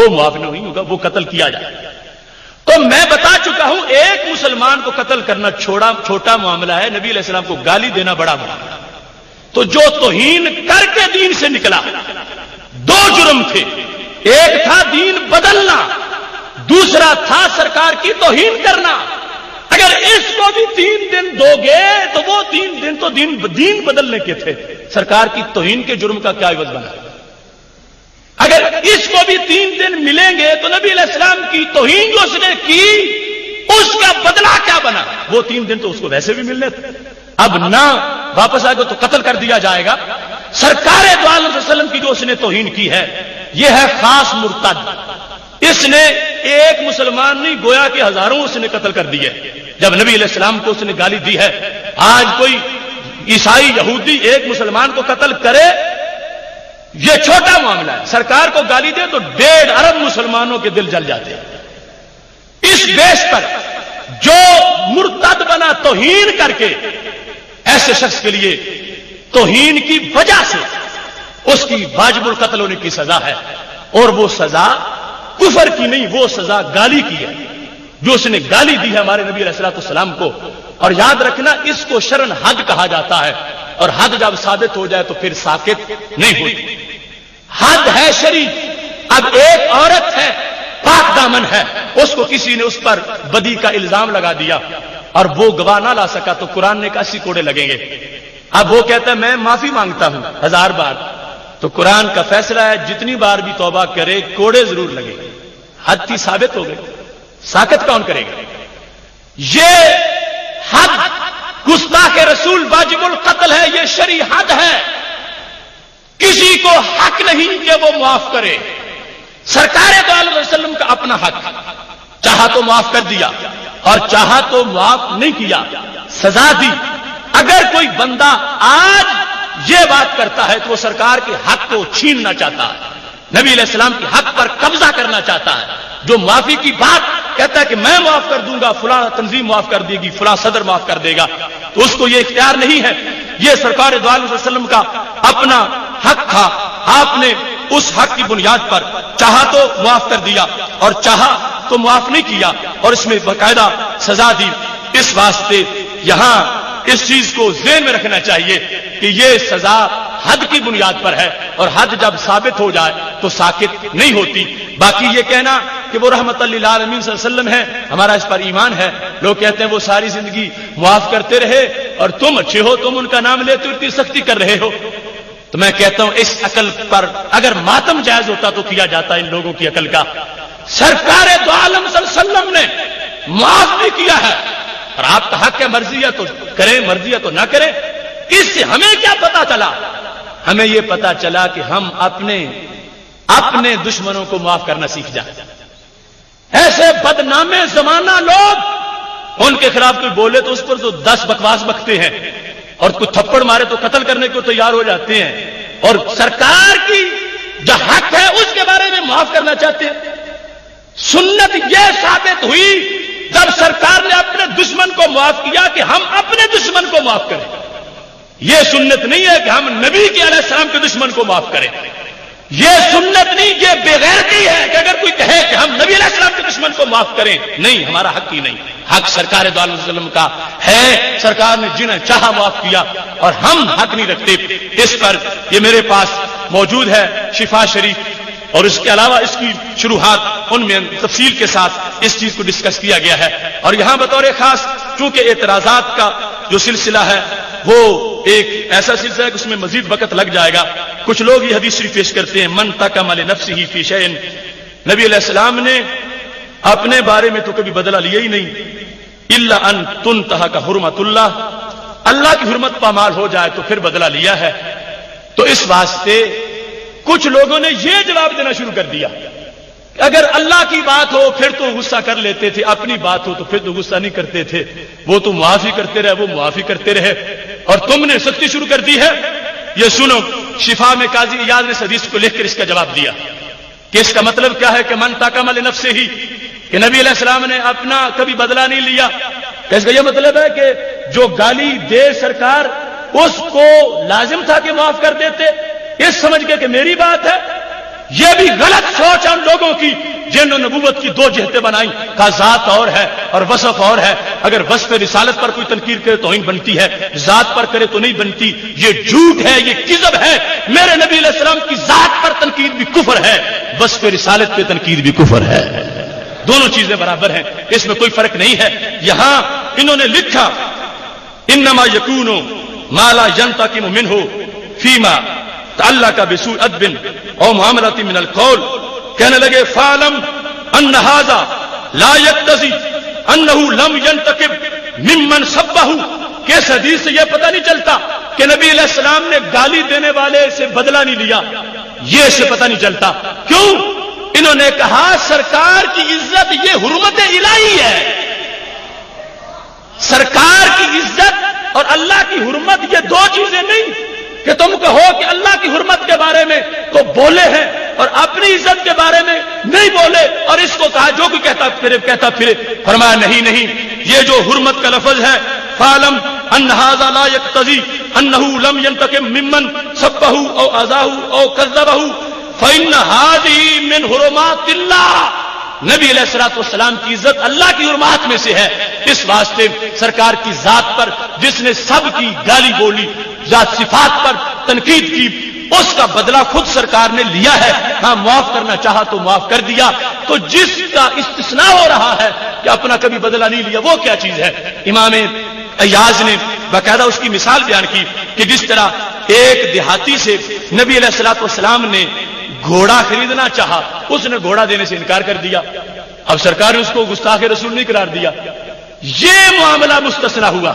وہ معاف نہیں ہوگا، وہ قتل کیا جائے گا۔ تو میں بتا چکا ہوں ایک مسلمان کو قتل کرنا چھوٹا معاملہ ہے، نبی علیہ السلام کو گالی دینا بڑا معاملہ ہے۔ تو جو توہین کر کے دین سے نکلا، دو جرم تھے، ایک تھا دین بدلنا، دوسرا تھا سرکار کی توہین کرنا۔ اگر اس کو بھی 3 دن دو گے تو وہ 3 دن تو دین بدلنے کے تھے، سرکار کی توہین کے جرم کا کیا عوض بنا؟ اگر اس کو بھی 3 دن ملیں گے تو نبی علیہ السلام کی توہین جو اس نے کی اس کا بدلہ کیا بنا؟ وہ 3 دن تو اس کو ویسے بھی ملنے تھے، اب نہ واپس آئے گا تو قتل کر دیا جائے گا۔ سرکار دو عالم صلی اللہ علیہ وسلم کی جو اس نے توہین کی ہے یہ ہے خاص مرتد۔ اس نے ایک مسلمان نہیں گویا کہ ہزاروں اس نے قتل کر دیے جب نبی علیہ السلام کو اس نے گالی دی ہے۔ آج کوئی عیسائی یہودی ایک مسلمان کو قتل کرے یہ چھوٹا معاملہ ہے، سرکار کو گالی دے تو 1.5 ارب مسلمانوں کے دل جل جاتے ہیں۔ اس بیس پر جو مرتد بنا توہین کر کے، ایسے شخص کے لیے توہین کی وجہ سے اس کی واجب القتل ہونے کی سزا ہے، اور وہ سزا کفر کی نہیں، وہ سزا گالی کی ہے، جو اس نے گالی دی ہے ہمارے نبی علیہ الصلوۃ والسلام کو۔ اور یاد رکھنا اس کو شرعاً حد کہا جاتا ہے، اور حد جب ثابت ہو جائے تو پھر ساکت نہیں ہوتی۔ حد ہے شرعی۔ اب ایک عورت ہے پاک دامن ہے، اس کو کسی نے اس پر بدی کا الزام لگا دیا اور وہ گواہ نہ لا سکا تو قرآن نے 80 کوڑے لگیں گے۔ اب وہ کہتا ہے میں معافی مانگتا ہوں 1000 بار، تو قرآن کا فیصلہ ہے جتنی بار بھی توبہ کرے کوڑے ضرور لگے۔ حد کی ثابت ہو گئی، ساکت کون کرے گا؟ یہ حد گستاخ رسول واجب القتل ہے، یہ شرعی حد ہے۔ کسی کو حق نہیں کہ وہ معاف کرے۔ سرکار دو عالم صلی اللہ علیہ وسلم کا اپنا حق، چاہا تو معاف کر دیا اور چاہا تو معاف نہیں کیا، سزا دی۔ اگر کوئی بندہ آج یہ بات کرتا ہے تو وہ سرکار کے حق کو چھیننا چاہتا ہے، نبی علیہ السلام کے حق پر قبضہ کرنا چاہتا ہے۔ جو معافی کی بات کہتا ہے کہ میں معاف کر دوں گا، فلاں تنظیم معاف کر دے گی، فلاں صدر معاف کر دے گا، تو اس کو یہ اختیار نہیں ہے۔ یہ سرکار دو عالم صلی اللہ علیہ وسلم کا اپنا حق تھا، آپ نے اس حق کی بنیاد پر چاہا تو معاف کر دیا اور چاہا تو معاف نہیں کیا، اور اس میں باقاعدہ سزا دی۔ اس واسطے یہاں اس چیز کو ذہن میں رکھنا چاہیے کہ یہ سزا حد کی بنیاد پر ہے، اور حد جب ثابت ہو جائے تو ساکت نہیں ہوتی۔ باقی یہ کہنا کہ وہ رحمت للعالمین صلی اللہ علیہ وسلم ہے، ہمارا اس پر ایمان ہے۔ لوگ کہتے ہیں وہ ساری زندگی معاف کرتے رہے اور تم اچھے ہو، تم ان کا نام لیتے اتنی سختی کر رہے ہو۔ تو میں کہتا ہوں اس عقل پر اگر ماتم جائز ہوتا تو کیا جاتا ان لوگوں کی عقل کا۔ سرکار دو عالم صلی اللہ علیہ وسلم نے معاف بھی کیا ہے، اور آپ کا حق ہے، مرضی ہے تو کریں، مرضی ہے تو نہ کریں۔ اس سے ہمیں کیا پتا چلا؟ ہمیں یہ پتا چلا کہ ہم اپنے دشمنوں کو معاف کرنا سیکھ جائیں۔ ایسے بدنامے زمانہ لوگ ان کے خلاف کوئی بولے تو اس پر تو 10 بکواس بکتے ہیں، اور کوئی تھپڑ مارے تو قتل کرنے کو تیار ہو جاتے ہیں، اور سرکار کی جو حق ہے اس کے بارے میں معاف کرنا چاہتے ہیں۔ سنت یہ ثابت ہوئی جب سرکار نے اپنے دشمن کو معاف کیا کہ ہم اپنے دشمن کو معاف کریں۔ یہ سنت نہیں ہے کہ ہم نبی کے علیہ السلام کے دشمن کو معاف کریں۔ یہ سنت نہیں، یہ بے غیرتی ہے کہ اگر کوئی کہے کہ ہم نبی علیہ السلام کے دشمن کو معاف کریں۔ نہیں، ہمارا حق ہی نہیں، حق سرکار دو عالم صلی اللہ علیہ وسلم کا ہے۔ سرکار نے جنہیں چاہا معاف کیا اور ہم حق نہیں رکھتے۔ اس پر یہ میرے پاس موجود ہے شفا شریف، اور اس کے علاوہ اس کی شروحات ان میں تفصیل کے ساتھ اس چیز کو ڈسکس کیا گیا ہے۔ اور یہاں بطور خاص چونکہ اعتراضات کا جو سلسلہ ہے وہ ایک ایسا سلسلہ ہے کہ اس میں مزید وقت لگ جائے گا۔ کچھ لوگ یہ حدیث شریف پیش کرتے ہیں من تکم لنفسہ فی شیء، نبی علیہ السلام نے اپنے بارے میں تو کبھی بدلہ لیا ہی نہیں، الا ان تنتہک حرمت اللہ، اللہ کی حرمت پامال ہو جائے تو پھر بدلہ لیا ہے۔ تو اس واسطے کچھ لوگوں نے یہ جواب دینا شروع کر دیا کہ اگر اللہ کی بات ہو پھر تو غصہ کر لیتے تھے، اپنی بات ہو تو پھر تو غصہ نہیں کرتے تھے، وہ تو معافی کرتے رہے، وہ معافی کرتے رہے، اور تم نے سختی شروع کر دی ہے۔ یہ سنو، شفا میں قاضی ایاز نے اس حدیث کو لکھ کر اس کا جواب دیا کہ اس کا مطلب کیا ہے کہ من تکم لنفسہ ہی، کہ نبی علیہ السلام نے اپنا کبھی بدلہ نہیں لیا۔ اس کا یہ مطلب ہے کہ جو گالی دے سرکار اس کو لازم تھا کہ معاف کر دیتے، اس سمجھ کے کہ میری بات ہے۔ یہ بھی غلط سوچ ان لوگوں کی جنہوں نے نبوت کی دو جہتیں بنائی، کہا ذات اور ہے اور وصف اور ہے۔ اگر وصف رسالت پر کوئی تنقید کرے توہین بنتی ہے، ذات پر کرے تو نہیں بنتی۔ یہ جھوٹ ہے، یہ کذب ہے۔ میرے نبی علیہ السلام کی ذات پر تنقید بھی کفر ہے، وصف رسالت پہ تنقید بھی کفر ہے۔ دونوں چیزیں برابر ہیں، اس میں کوئی فرق نہیں ہے۔ یہاں انہوں نے لکھا انما یکون ما لا ينتقم منه فيما تعلق بسوء ادب او معاملۃ من القول، کہنے لگے فعلم ان هذا لا يقتضي انه لم ينتقم ممن سبه، کہ اس حدیث سے یہ پتہ نہیں چلتا کہ نبی علیہ السلام نے گالی دینے والے سے بدلہ نہیں لیا، یہ اس سے پتہ نہیں چلتا۔ کیوں؟ انہوں نے کہا سرکار کی عزت یہ حرمت الہی ہے، سرکار کی عزت اور اللہ کی حرمت یہ دو چیزیں نہیں کہ تم کہو کہ اللہ کی حرمت کے بارے میں تو بولے ہیں اور اپنی عزت کے بارے میں نہیں بولے، اور اس کو کہا جو کوئی کہتا پھرے۔ فرمایا نہیں، یہ جو حرمت کا لفظ ہے فعلم ان هذا لا يقتضي انه لم ينتقم ممن سبه او اذاه او كذبه فإن هذه من حرمات اللہ۔ نبی علیہ الصلوۃ والسلام کی عزت اللہ کی حرمات میں سے ہے، اس واسطے سرکار کی ذات پر جس نے سب کی گالی بولی، ذات صفات پر تنقید کی، اس کا بدلہ خود سرکار نے لیا ہے۔ ہاں معاف کرنا چاہا تو معاف کر دیا۔ تو جس کا استثناء ہو رہا ہے کہ اپنا کبھی بدلہ نہیں لیا، وہ کیا چیز ہے؟ امام ایاز نے باقاعدہ اس کی مثال بیان کی کہ جس طرح ایک دیہاتی سے نبی علیہ الصلوۃ والسلام نے گھوڑا خریدنا چاہا، اس نے گھوڑا دینے سے انکار کر دیا، اب سرکار نے اس کو گستاخ رسول نہیں قرار دیا، یہ معاملہ مستثنی ہوا۔